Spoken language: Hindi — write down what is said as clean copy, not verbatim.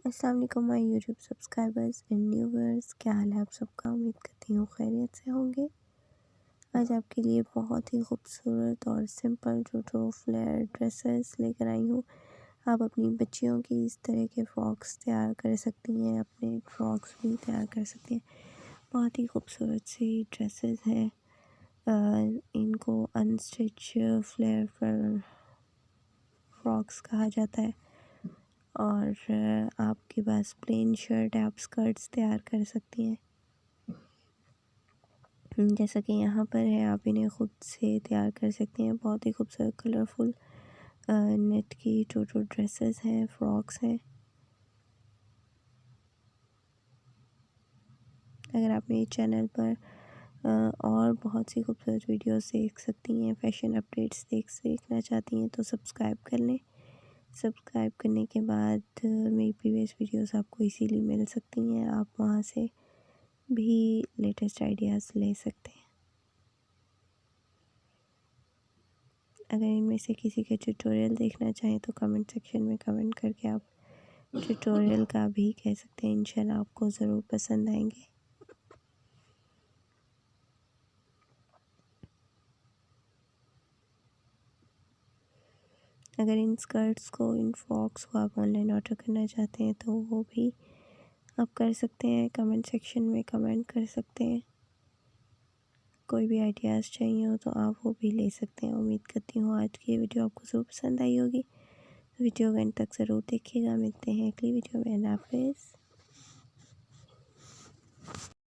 अस्सलाम वालेकुम माय यूट्यूब सब्सक्राइबर्स एंड न्यूवर्स, क्या हाल है आप सबका। उम्मीद करती हूँ खैरियत से होंगे। आज आपके लिए बहुत ही खूबसूरत और सिंपल टूटू फ्लेयर ड्रेसेस लेकर आई हूँ। आप अपनी बच्चियों की इस तरह के फ्रॉक्स तैयार कर सकती हैं, अपने फ्रॉक्स भी तैयार कर सकती हैं। बहुत ही खूबसूरत सी ड्रेसेस हैं। इनको अनस्टिच फ्लेयर फ्रॉक्स कहा जाता है। और आपके पास प्लेन शर्ट आप स्कर्ट्स तैयार कर सकती हैं, जैसा कि यहाँ पर है। आप इन्हें खुद से तैयार कर सकती हैं। बहुत ही खूबसूरत कलरफुल नेट की टूटू ड्रेसेस हैं, फ्रॉक्स हैं। अगर आप मेरे चैनल पर और बहुत सी खूबसूरत वीडियोस देख सकती हैं, फैशन अपडेट्स देखना चाहती हैं तो सब्सक्राइब कर लें। सब्सक्राइब करने के बाद मेरी प्रीवियस वीडियोस आपको इजीली मिल सकती हैं। आप वहाँ से भी लेटेस्ट आइडियाज़ ले सकते हैं। अगर इनमें से किसी के ट्यूटोरियल देखना चाहें तो कमेंट सेक्शन में कमेंट करके आप ट्यूटोरियल का भी कह सकते हैं। इंशाल्लाह आपको ज़रूर पसंद आएंगे। अगर इन स्कर्ट्स को, इन फ्रॉक्स को आप ऑनलाइन ऑर्डर करना चाहते हैं तो वो भी आप कर सकते हैं। कमेंट सेक्शन में कमेंट कर सकते हैं। कोई भी आइडियाज़ चाहिए हो तो आप वो भी ले सकते हैं। उम्मीद करती हूँ आज की वीडियो आपको ज़रूर पसंद आई होगी। वीडियो को एंड तक ज़रूर देखिएगा। मिलते हैं अगली वीडियो में। अल्लाह हाफ़िज़।